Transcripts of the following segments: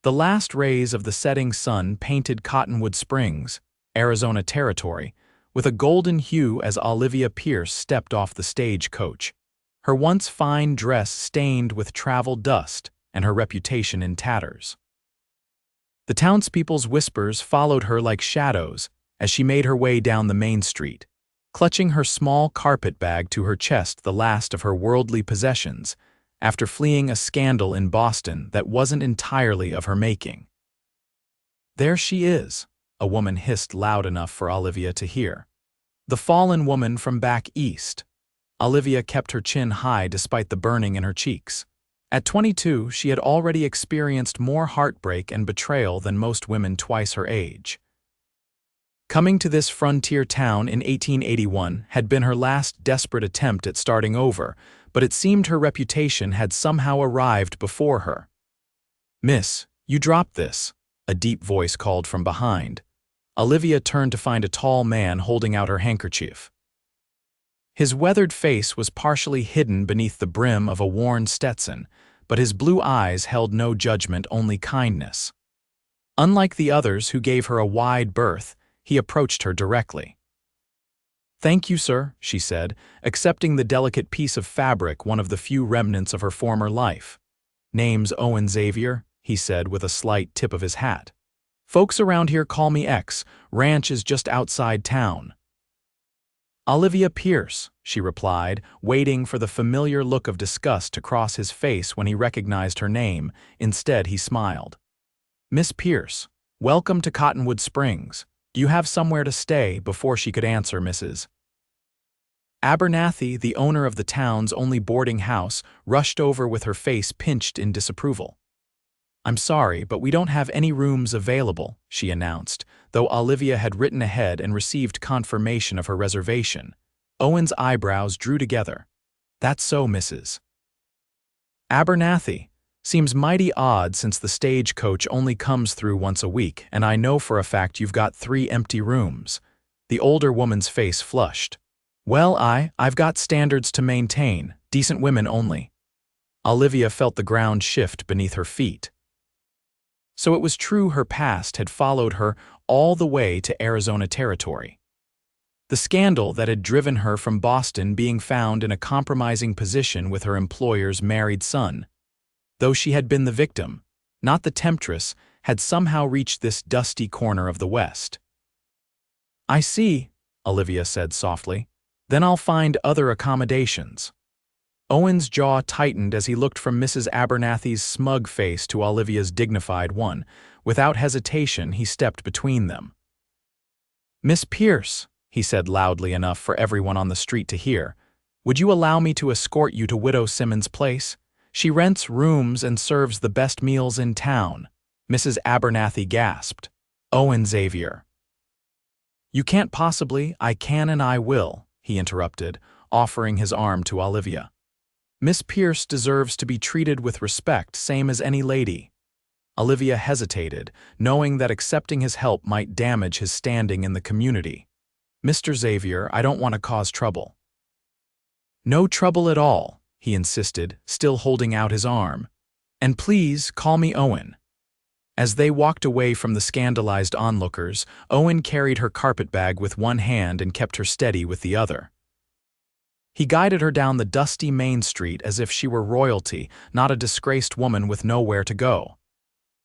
The last rays of the setting sun painted Cottonwood Springs, Arizona territory, with a golden hue as Olivia Pierce stepped off the stagecoach, her once fine dress stained with travel dust and her reputation in tatters. The townspeople's whispers followed her like shadows as she made her way down the main street, clutching her small carpet bag to her chest, the last of her worldly possessions, after fleeing a scandal in Boston that wasn't entirely of her making. "There she is," a woman hissed loud enough for Olivia to hear. "The fallen woman from back east." Olivia kept her chin high despite the burning in her cheeks. At 22, she had already experienced more heartbreak and betrayal than most women twice her age. Coming to this frontier town in 1881 had been her last desperate attempt at starting over, but it seemed her reputation had somehow arrived before her. "Miss, you dropped this," a deep voice called from behind. Olivia turned to find a tall man holding out her handkerchief. His weathered face was partially hidden beneath the brim of a worn Stetson, but his blue eyes held no judgment, only kindness. Unlike the others who gave her a wide berth, he approached her directly. "Thank you, sir," she said, accepting the delicate piece of fabric, one of the few remnants of her former life. "Name's Owen Xavier," he said with a slight tip of his hat. "Folks around here call me X. Ranch is just outside town." "Olivia Pierce," she replied, waiting for the familiar look of disgust to cross his face when he recognized her name. Instead, he smiled. "Miss Pierce, welcome to Cottonwood Springs. Do you have somewhere to stay?" Before she could answer, Mrs. Abernathy, the owner of the town's only boarding house, rushed over with her face pinched in disapproval. "I'm sorry, but we don't have any rooms available," she announced, though Olivia had written ahead and received confirmation of her reservation. Owen's eyebrows drew together. "That's so, Mrs. Abernathy. Seems mighty odd since the stagecoach only comes through once a week, and I know for a fact you've got 3 empty rooms." The older woman's face flushed. "Well, I've got standards to maintain, decent women only." Olivia felt the ground shift beneath her feet. So it was true, her past had followed her all the way to Arizona territory. The scandal that had driven her from Boston being found in a compromising position with her employer's married son. Though she had been the victim, not the temptress, had somehow reached this dusty corner of the West. "I see," Olivia said softly. "Then I'll find other accommodations." Owen's jaw tightened as he looked from Mrs. Abernathy's smug face to Olivia's dignified one. Without hesitation, he stepped between them. "Miss Pierce," he said loudly enough for everyone on the street to hear, "would you allow me to escort you to Widow Simmons' place? She rents rooms and serves the best meals in town." Mrs. Abernathy gasped. "Owen Xavier." "You can't possibly." "I can and I will," he interrupted, offering his arm to Olivia. "Miss Pierce deserves to be treated with respect, same as any lady." Olivia hesitated, knowing that accepting his help might damage his standing in the community. "Mr. Xavier, I don't want to cause trouble." "No trouble at all," he insisted, still holding out his arm. "And please, call me Owen." As they walked away from the scandalized onlookers, Owen carried her carpetbag with one hand and kept her steady with the other. He guided her down the dusty main street as if she were royalty, not a disgraced woman with nowhere to go.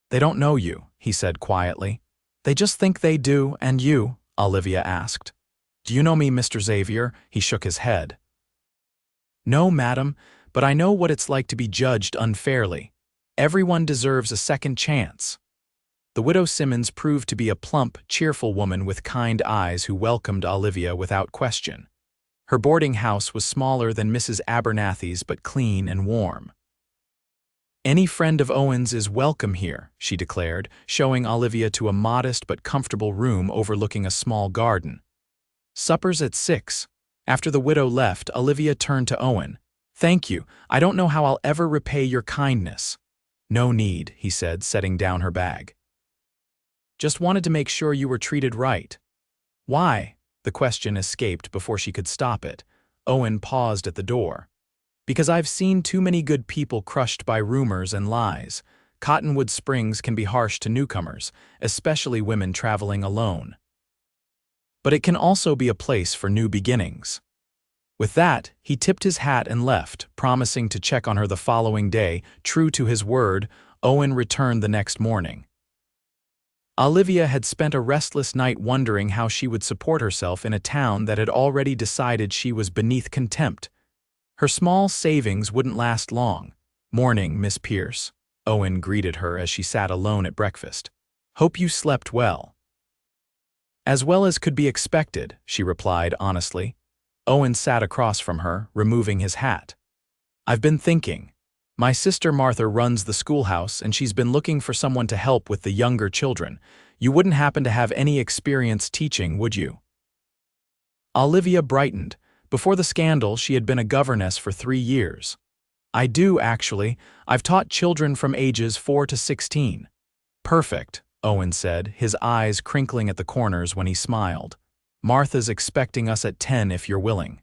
"They don't know you," he said quietly. "They just think they do, and you?" Olivia asked. "Do you know me, Mr. Xavier?" He shook his head. "No, madam, but I know what it's like to be judged unfairly. Everyone deserves a second chance." The Widow Simmons proved to be a plump, cheerful woman with kind eyes who welcomed Olivia without question. Her boarding house was smaller than Mrs. Abernathy's, but clean and warm. "Any friend of Owen's is welcome here," she declared, showing Olivia to a modest but comfortable room overlooking a small garden. "Supper's at 6. After the widow left, Olivia turned to Owen. "Thank you. I don't know how I'll ever repay your kindness." "No need," he said, setting down her bag. "Just wanted to make sure you were treated right." "Why?" The question escaped before she could stop it. Owen paused at the door. "Because I've seen too many good people crushed by rumors and lies. Cottonwood Springs can be harsh to newcomers, especially women traveling alone. But it can also be a place for new beginnings. With that, he tipped his hat and left, promising to check on her the following day. True to his word, Owen returned the next morning. Olivia had spent a restless night wondering how she would support herself in a town that had already decided she was beneath contempt. Her small savings wouldn't last long. "Morning, Miss Pierce," Owen greeted her as she sat alone at breakfast. "Hope you slept well." "As well as could be expected," she replied honestly. Owen sat across from her, removing his hat. "I've been thinking. My sister Martha runs the schoolhouse and she's been looking for someone to help with the younger children. You wouldn't happen to have any experience teaching, would you?" Olivia brightened. Before the scandal, she had been a governess for 3 years. "I do, actually. I've taught children from ages 4 to 16. "Perfect," Owen said, his eyes crinkling at the corners when he smiled. "Martha's expecting us at 10 if you're willing."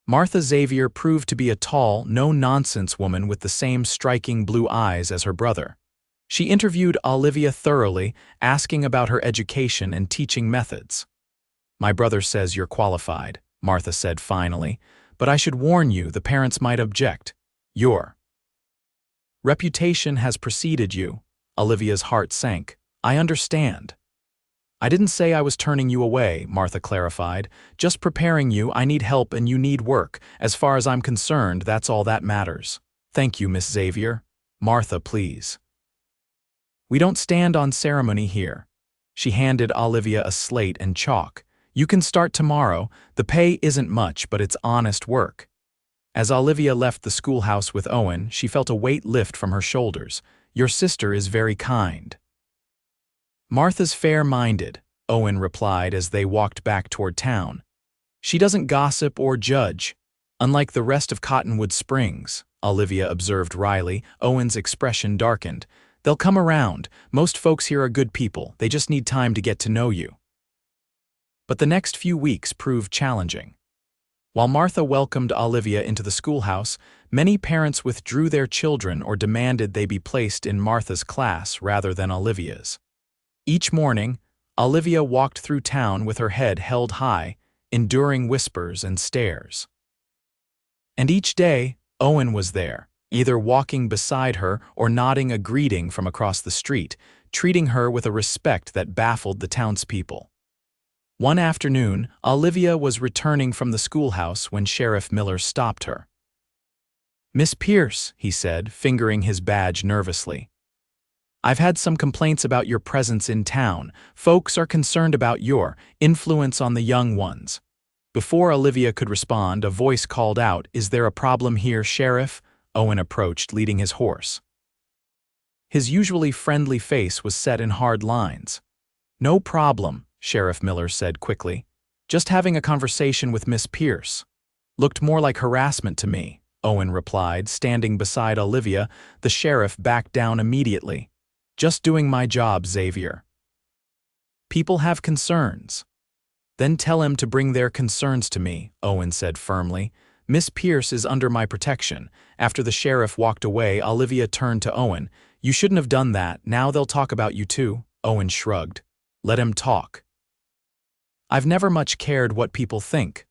Martha Xavier proved to be a tall, no-nonsense woman with the same striking blue eyes as her brother. She interviewed Olivia thoroughly, asking about her education and teaching methods. "My brother says you're qualified," Martha said finally, "but I should warn you the parents might object. Your reputation has preceded you." Olivia's heart sank. "I understand." "I didn't say I was turning you away," Martha clarified. "Just preparing you. I need help and you need work. As far as I'm concerned, that's all that matters." "Thank you, Miss Xavier." "Martha, please." "We don't stand on ceremony here." She handed Olivia a slate and chalk. "You can start tomorrow. The pay isn't much, but it's honest work." As Olivia left the schoolhouse with Owen, she felt a weight lift from her shoulders. "Your sister is very kind." "Martha's fair-minded," Owen replied as they walked back toward town. "She doesn't gossip or judge. Unlike the rest of Cottonwood Springs," Olivia observed wryly. Owen's expression darkened. "They'll come around. Most folks here are good people. They just need time to get to know you." But the next few weeks proved challenging. While Martha welcomed Olivia into the schoolhouse, many parents withdrew their children or demanded they be placed in Martha's class rather than Olivia's. Each morning, Olivia walked through town with her head held high, enduring whispers and stares. And each day, Owen was there, either walking beside her or nodding a greeting from across the street, treating her with a respect that baffled the townspeople. One afternoon, Olivia was returning from the schoolhouse when Sheriff Miller stopped her. "Miss Pierce," he said, fingering his badge nervously. "I've had some complaints about your presence in town. Folks are concerned about your influence on the young ones." Before Olivia could respond, a voice called out, "Is there a problem here, Sheriff?" Owen approached, leading his horse. His usually friendly face was set in hard lines. "No problem," Sheriff Miller said quickly. "Just having a conversation with Miss Pierce." "Looked more like harassment to me," Owen replied, standing beside Olivia. The sheriff backed down immediately. "Just doing my job, Xavier." "People have concerns." "Then tell him to bring their concerns to me," Owen said firmly. "Miss Pierce is under my protection." After the sheriff walked away, Olivia turned to Owen. "You shouldn't have done that. Now they'll talk about you too." Owen shrugged. "Let him talk. I've never much cared what people think.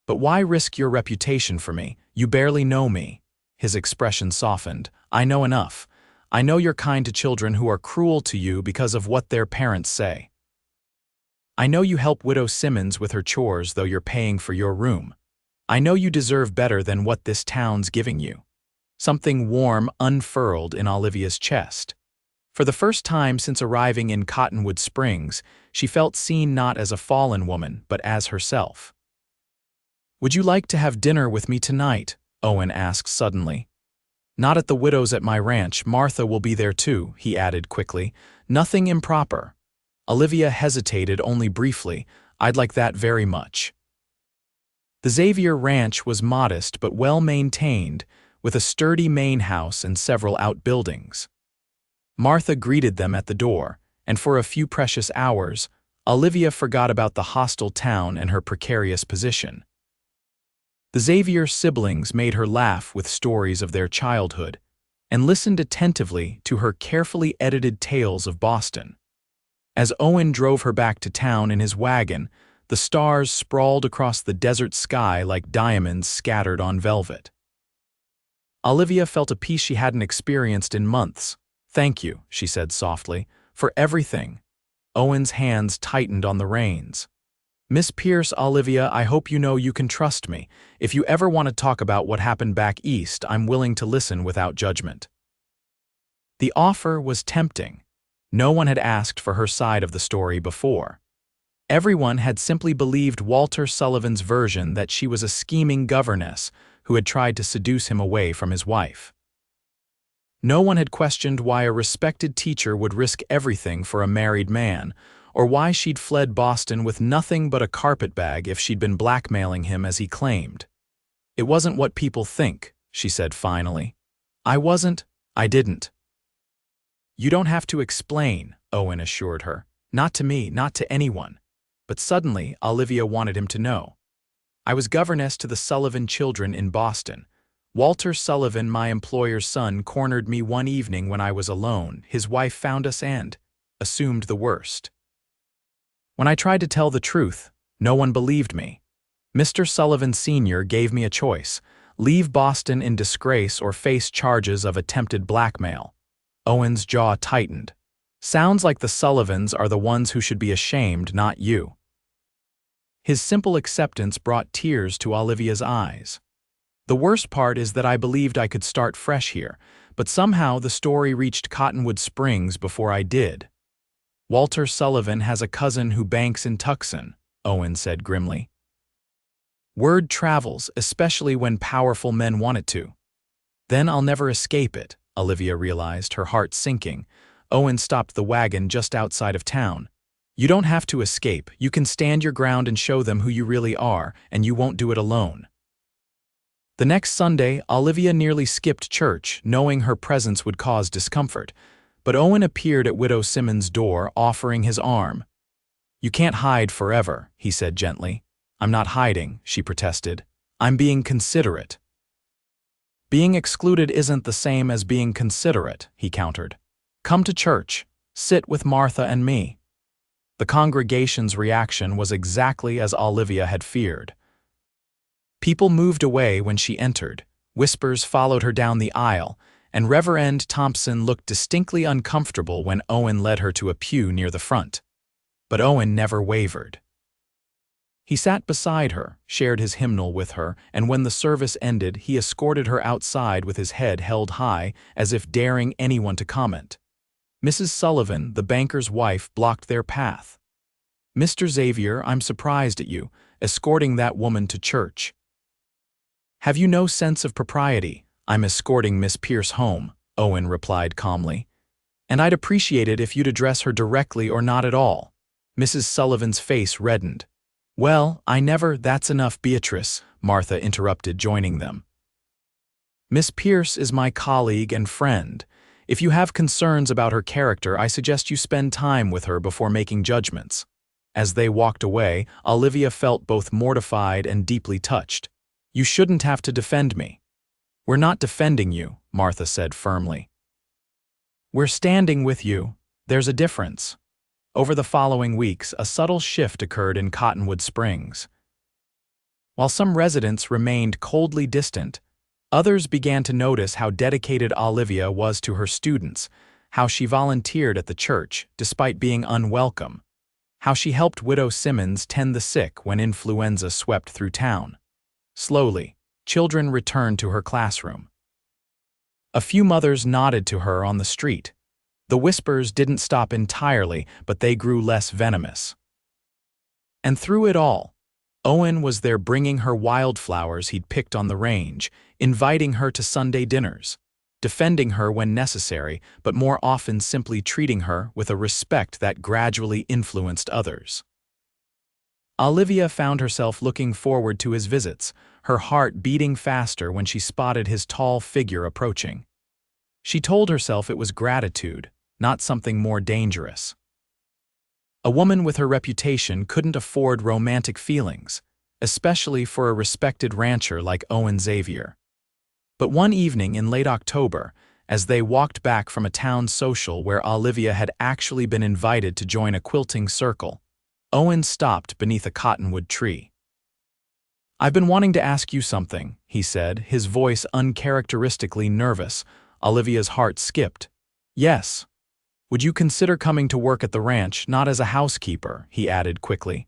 But why risk your reputation for me? You barely know me." His expression softened. "I know enough. I know you're kind to children who are cruel to you because of what their parents say. I know you help Widow Simmons with her chores though you're paying for your room. I know you deserve better than what this town's giving you." Something warm unfurled in Olivia's chest. For the first time since arriving in Cottonwood Springs, she felt seen not as a fallen woman, but as herself. "Would you like to have dinner with me tonight?" Owen asked suddenly. "Not at the widow's at my ranch. Martha will be there too," he added quickly. "Nothing improper." Olivia hesitated only briefly. "I'd like that very much." The Xavier Ranch was modest but well-maintained, with a sturdy main house and several outbuildings. Martha greeted them at the door, and for a few precious hours, Olivia forgot about the hostile town and her precarious position. The Xavier siblings made her laugh with stories of their childhood. and listened attentively to her carefully edited tales of Boston. As Owen drove her back to town in his wagon, the stars sprawled across the desert sky like diamonds scattered on velvet. Olivia felt a peace she hadn't experienced in months. "Thank you," she said softly, "for everything." Owen's hands tightened on the reins. "Miss Pierce, Olivia, I hope you know you can trust me. If you ever want to talk about what happened back east, I'm willing to listen without judgment." The offer was tempting. No one had asked for her side of the story before. Everyone had simply believed Walter Sullivan's version that she was a scheming governess who had tried to seduce him away from his wife. No one had questioned why a respected teacher would risk everything for a married man, or why she'd fled Boston with nothing but a carpetbag if she'd been blackmailing him as he claimed. "It wasn't what people think," she said finally. I didn't." "You don't have to explain," Owen assured her. "Not to me, not to anyone." But suddenly, Olivia wanted him to know. "I was governess to the Sullivan children in Boston. Walter Sullivan, my employer's son, cornered me one evening when I was alone. His wife found us and assumed the worst. When I tried to tell the truth, no one believed me. Mr. Sullivan Sr. gave me a choice: leave Boston in disgrace or face charges of attempted blackmail." Owen's jaw tightened. "Sounds like the Sullivans are the ones who should be ashamed, not you." His simple acceptance brought tears to Olivia's eyes. "The worst part is that I believed I could start fresh here, but somehow the story reached Cottonwood Springs before I did." "Walter Sullivan has a cousin who banks in Tucson," Owen said grimly. "Word travels, especially when powerful men want it to." "Then I'll never escape it," Olivia realized, her heart sinking. Owen stopped the wagon just outside of town. "You don't have to escape. You can stand your ground and show them who you really are, and you won't do it alone." The next Sunday, Olivia nearly skipped church, knowing her presence would cause discomfort. But Owen appeared at Widow Simmons' door, offering his arm. "You can't hide forever," he said gently. "I'm not hiding," she protested. "I'm being considerate." "Being excluded isn't the same as being considerate," he countered. "Come to church. Sit with Martha and me." The congregation's reaction was exactly as Olivia had feared. People moved away when she entered, whispers followed her down the aisle, and Reverend Thompson looked distinctly uncomfortable when Owen led her to a pew near the front. But Owen never wavered. He sat beside her, shared his hymnal with her, and when the service ended, he escorted her outside with his head held high, as if daring anyone to comment. Mrs. Sullivan, the banker's wife, blocked their path. "Mr. Xavier, I'm surprised at you, escorting that woman to church." "Have you no sense of propriety? I'm escorting Miss Pierce home," Owen replied calmly. "And I'd appreciate it if you'd address her directly or not at all." Mrs. Sullivan's face reddened. "Well, that's enough, Beatrice," Martha interrupted, joining them. "Miss Pierce is my colleague and friend. If you have concerns about her character, I suggest you spend time with her before making judgments." As they walked away, Olivia felt both mortified and deeply touched. "You shouldn't have to defend me." "We're not defending you," Martha said firmly. "We're standing with you. There's a difference." Over the following weeks, a subtle shift occurred in Cottonwood Springs. While some residents remained coldly distant, others began to notice how dedicated Olivia was to her students, how she volunteered at the church despite being unwelcome, how she helped Widow Simmons tend the sick when influenza swept through town. Slowly, children returned to her classroom. A few mothers nodded to her on the street. The whispers didn't stop entirely, but they grew less venomous. And through it all, Owen was there bringing her wildflowers he'd picked on the range, inviting her to Sunday dinners, defending her when necessary, but more often simply treating her with a respect that gradually influenced others. Olivia found herself looking forward to his visits, her heart beating faster when she spotted his tall figure approaching. She told herself it was gratitude, not something more dangerous. A woman with her reputation couldn't afford romantic feelings, especially for a respected rancher like Owen Xavier. But one evening in late October, as they walked back from a town social where Olivia had actually been invited to join a quilting circle. Owen stopped beneath a cottonwood tree. "I've been wanting to ask you something," he said, his voice uncharacteristically nervous. Olivia's heart skipped. "Yes. Would you consider coming to work at the ranch, not as a housekeeper?" he added quickly.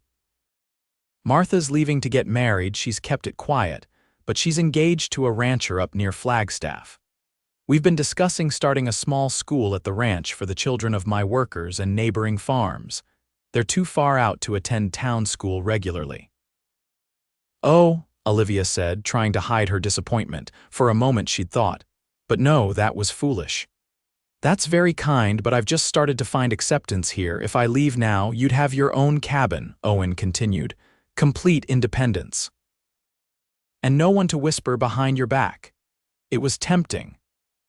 "Martha's leaving to get married, she's kept it quiet, but she's engaged to a rancher up near Flagstaff. We've been discussing starting a small school at the ranch for the children of my workers and neighboring farms. They're too far out to attend town school regularly." "Oh," Olivia said, trying to hide her disappointment. For a moment she'd thought, "But no, that was foolish." "That's very kind, but I've just started to find acceptance here. If I leave now, you'd have your own cabin," Owen continued. "Complete independence. And no one to whisper behind your back." It was tempting.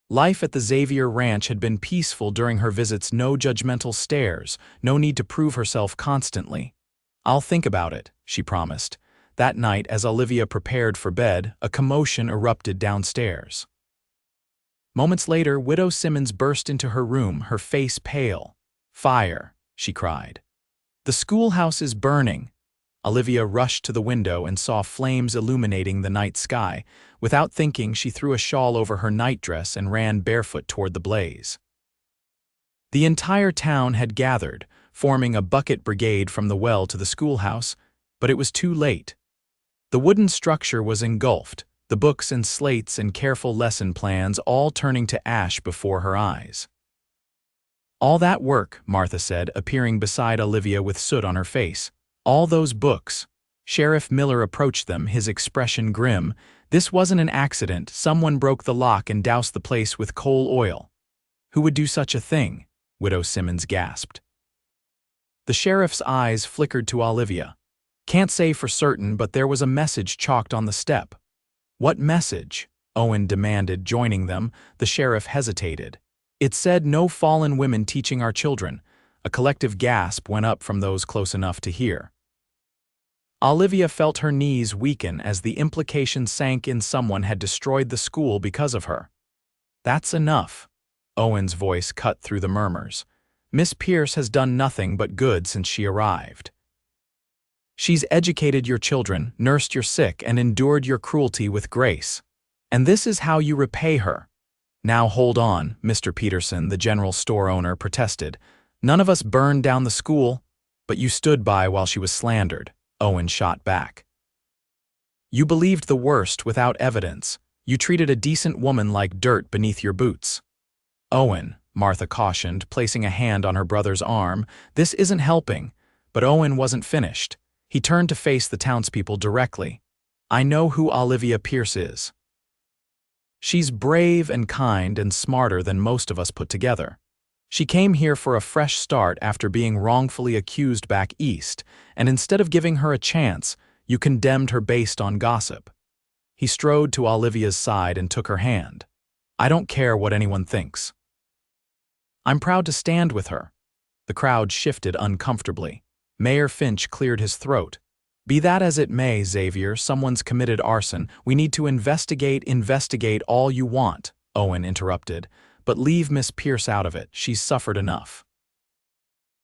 Life at the Xavier Ranch had been peaceful during her visits, no judgmental stares, no need to prove herself constantly. "I'll think about it," she promised. That night, as Olivia prepared for bed, a commotion erupted downstairs. Moments later, Widow Simmons burst into her room, her face pale. "Fire!" she cried. "The schoolhouse is burning!" Olivia rushed to the window and saw flames illuminating the night sky. Without thinking, she threw a shawl over her nightdress and ran barefoot toward the blaze. The entire town had gathered, forming a bucket brigade from the well to the schoolhouse, but it was too late. The wooden structure was engulfed, the books and slates and careful lesson plans all turning to ash before her eyes. "All that work," Martha said, appearing beside Olivia with soot on her face. "All those books." Sheriff Miller approached them, his expression grim. "This wasn't an accident. Someone broke the lock and doused the place with coal oil." "Who would do such a thing?" Widow Simmons gasped. The sheriff's eyes flickered to Olivia. "Can't say for certain, but there was a message chalked on the step." "What message?" Owen demanded, joining them. The sheriff hesitated. "It said, 'No fallen women teaching our children.'" A collective gasp went up from those close enough to hear. Olivia felt her knees weaken as the implication sank in. Someone had destroyed the school because of her. "That's enough." Owen's voice cut through the murmurs. "Miss Pierce has done nothing but good since she arrived. She's educated your children, nursed your sick, and endured your cruelty with grace. And this is how you repay her." "Now hold on," Mr. Peterson, the general store owner, protested. "None of us burned down the school." "But you stood by while she was slandered," Owen shot back. "You believed the worst without evidence. You treated a decent woman like dirt beneath your boots." "Owen," Martha cautioned, placing a hand on her brother's arm, "this isn't helping." But Owen wasn't finished. He turned to face the townspeople directly. "I know who Olivia Pierce is. She's brave and kind and smarter than most of us put together. She came here for a fresh start after being wrongfully accused back east, and instead of giving her a chance, you condemned her based on gossip." He strode to Olivia's side and took her hand. "I don't care what anyone thinks. I'm proud to stand with her." The crowd shifted uncomfortably. Mayor Finch cleared his throat. "Be that as it may, Xavier, someone's committed arson. We need to investigate all you want," Owen interrupted. "But leave Miss Pierce out of it. She's suffered enough."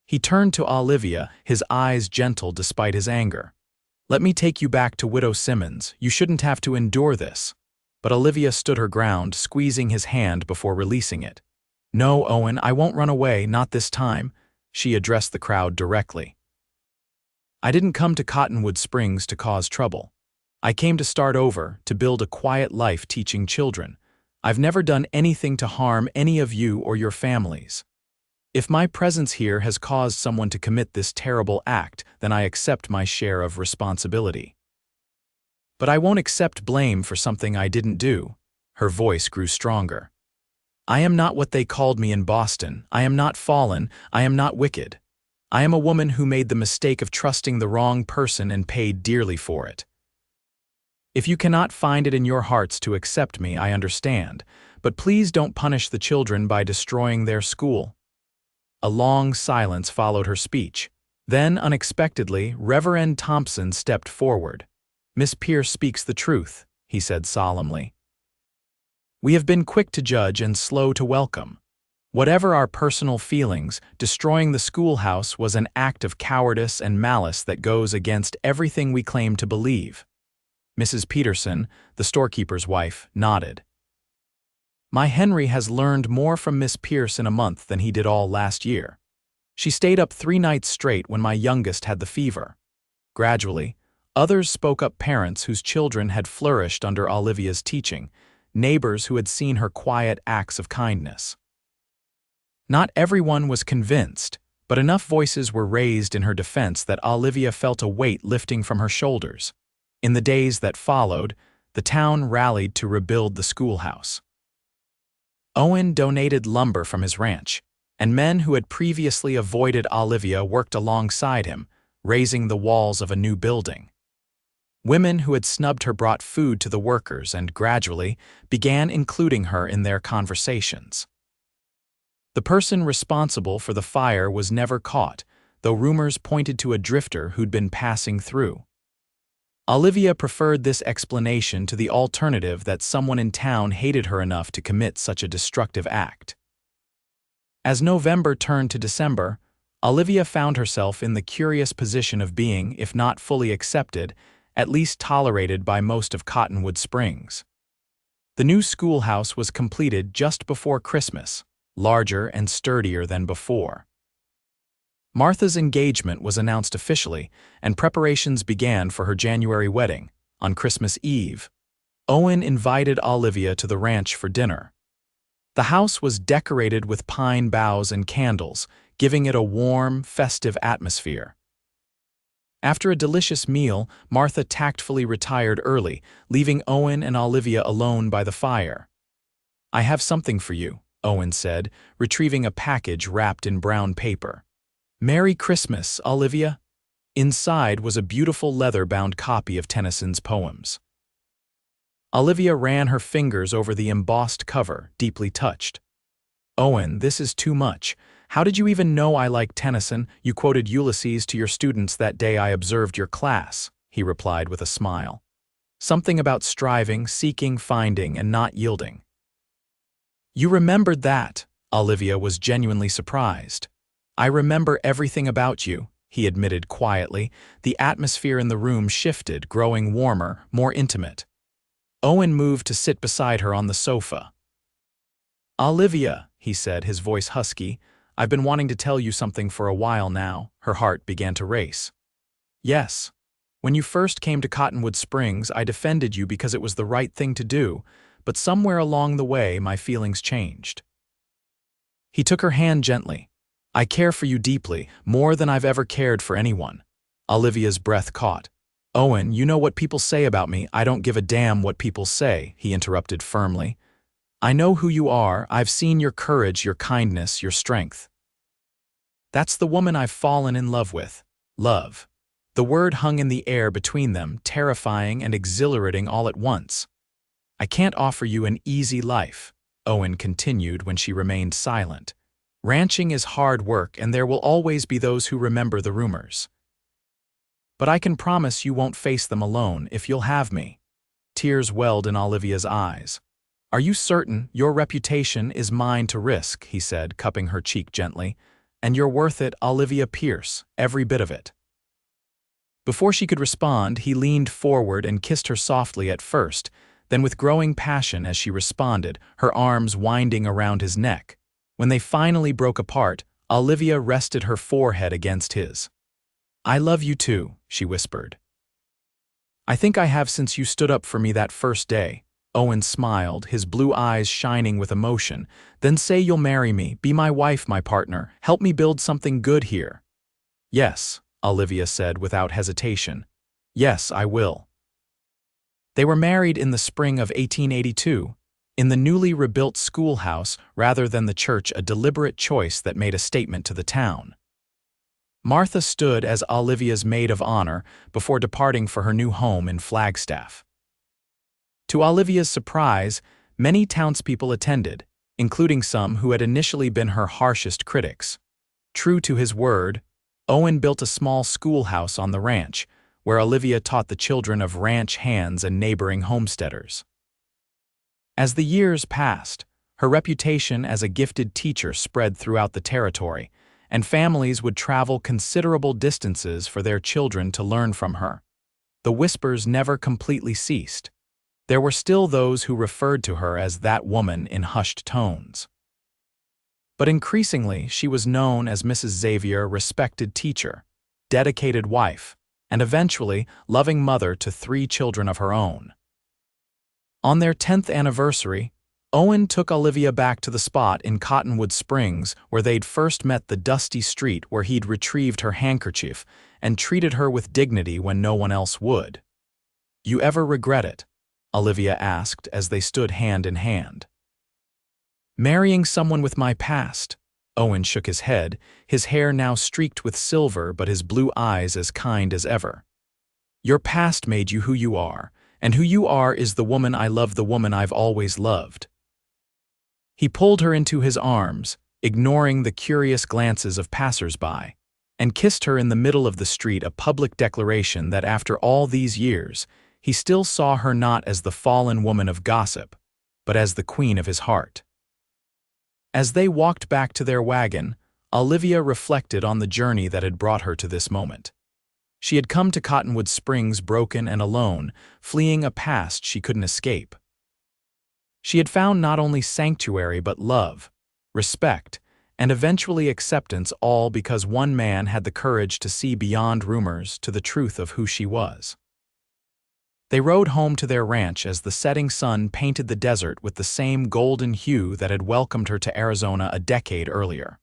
He turned to Olivia, his eyes gentle despite his anger. "Let me take you back to Widow Simmons. You shouldn't have to endure this." But Olivia stood her ground, squeezing his hand before releasing it. "No, Owen, I won't run away, not this time." She addressed the crowd directly. "I didn't come to Cottonwood Springs to cause trouble. I came to start over, to build a quiet life teaching children. I've never done anything to harm any of you or your families. If my presence here has caused someone to commit this terrible act, then I accept my share of responsibility. But I won't accept blame for something I didn't do." Her voice grew stronger. "I am not what they called me in Boston. I am not fallen. I am not wicked. I am a woman who made the mistake of trusting the wrong person and paid dearly for it. If you cannot find it in your hearts to accept me, I understand, but please don't punish the children by destroying their school." A long silence followed her speech. Then, unexpectedly, Reverend Thompson stepped forward. "Miss Pierce speaks the truth," he said solemnly. We have been quick to judge and slow to welcome. Whatever our personal feelings, destroying the schoolhouse was an act of cowardice and malice that goes against everything we claim to believe. Mrs. Peterson, the storekeeper's wife, nodded. My Henry has learned more from Miss Pierce in a month than he did all last year. She stayed up 3 nights straight when my youngest had the fever. Gradually, others spoke up, parents whose children had flourished under Olivia's teaching, neighbors who had seen her quiet acts of kindness. Not everyone was convinced, but enough voices were raised in her defense that Olivia felt a weight lifting from her shoulders. In the days that followed, the town rallied to rebuild the schoolhouse. Owen donated lumber from his ranch, and men who had previously avoided Olivia worked alongside him, raising the walls of a new building. Women who had snubbed her brought food to the workers and gradually began including her in their conversations. The person responsible for the fire was never caught, though rumors pointed to a drifter who'd been passing through. Olivia preferred this explanation to the alternative that someone in town hated her enough to commit such a destructive act. As November turned to December, Olivia found herself in the curious position of being, if not fully accepted, at least tolerated by most of Cottonwood Springs. The new schoolhouse was completed just before Christmas, larger and sturdier than before. Martha's engagement was announced officially, and preparations began for her January wedding. On Christmas Eve, Owen invited Olivia to the ranch for dinner. The house was decorated with pine boughs and candles, giving it a warm, festive atmosphere. After a delicious meal, Martha tactfully retired early, leaving Owen and Olivia alone by the fire. "I have something for you," Owen said, retrieving a package wrapped in brown paper. "Merry Christmas, Olivia." Inside was a beautiful leather-bound copy of Tennyson's poems. Olivia ran her fingers over the embossed cover, deeply touched. "Owen, this is too much. How did you even know I like Tennyson? You quoted Ulysses to your students that day I observed your class," he replied with a smile. "Something about striving, seeking, finding, and not yielding." "You remembered that?" Olivia was genuinely surprised. "I remember everything about you," he admitted quietly. The atmosphere in the room shifted, growing warmer, more intimate. Owen moved to sit beside her on the sofa. "Olivia," he said, his voice husky, "I've been wanting to tell you something for a while now." Her heart began to race. "Yes. When you first came to Cottonwood Springs, I defended you because it was the right thing to do, but somewhere along the way my feelings changed." He took her hand gently. "I care for you deeply, more than I've ever cared for anyone." Olivia's breath caught. "Owen, you know what people say about me. I don't give a damn what people say," he interrupted firmly. "I know who you are. I've seen your courage, your kindness, your strength. That's the woman I've fallen in love with. Love." The word hung in the air between them, terrifying and exhilarating all at once. "I can't offer you an easy life," Owen continued when she remained silent. "Ranching is hard work, and there will always be those who remember the rumors. But I can promise you won't face them alone if you'll have me." Tears welled in Olivia's eyes. "Are you certain? Your reputation is mine to risk," he said, cupping her cheek gently. "And you're worth it, Olivia Pierce, every bit of it." Before she could respond, he leaned forward and kissed her softly at first, then with growing passion as she responded, her arms winding around his neck. When they finally broke apart, Olivia rested her forehead against his. "I love you too," she whispered. "I think I have since you stood up for me that first day." Owen smiled, his blue eyes shining with emotion. "Then say you'll marry me, be my wife, my partner, help me build something good here." "Yes," Olivia said without hesitation. "Yes, I will." They were married in the spring of 1882, in the newly rebuilt schoolhouse rather than the church, a deliberate choice that made a statement to the town. Martha stood as Olivia's maid of honor before departing for her new home in Flagstaff. To Olivia's surprise, many townspeople attended, including some who had initially been her harshest critics. True to his word, Owen built a small schoolhouse on the ranch, where Olivia taught the children of ranch hands and neighboring homesteaders. As the years passed, her reputation as a gifted teacher spread throughout the territory, and families would travel considerable distances for their children to learn from her. The whispers never completely ceased. There were still those who referred to her as that woman in hushed tones. But increasingly, she was known as Mrs. Xavier, respected teacher, dedicated wife, and eventually loving mother to 3 children of her own. On their 10th anniversary, Owen took Olivia back to the spot in Cottonwood Springs where they'd first met, the dusty street where he'd retrieved her handkerchief and treated her with dignity when no one else would. "You ever regret it?" Olivia asked as they stood hand in hand. "Marrying someone with my past." Owen shook his head, his hair now streaked with silver but his blue eyes as kind as ever. "Your past made you who you are, and who you are is the woman I love, the woman I've always loved." He pulled her into his arms, ignoring the curious glances of passers-by, and kissed her in the middle of the street, a public declaration that after all these years, he still saw her not as the fallen woman of gossip, but as the queen of his heart. As they walked back to their wagon, Olivia reflected on the journey that had brought her to this moment. She had come to Cottonwood Springs broken and alone, fleeing a past she couldn't escape. She had found not only sanctuary but love, respect, and eventually acceptance, all because one man had the courage to see beyond rumors to the truth of who she was. They rode home to their ranch as the setting sun painted the desert with the same golden hue that had welcomed her to Arizona a decade earlier.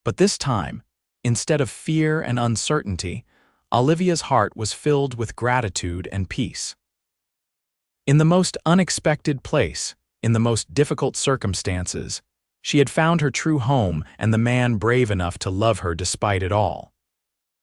But this time, instead of fear and uncertainty, Olivia's heart was filled with gratitude and peace. In the most unexpected place, in the most difficult circumstances, she had found her true home and the man brave enough to love her despite it all.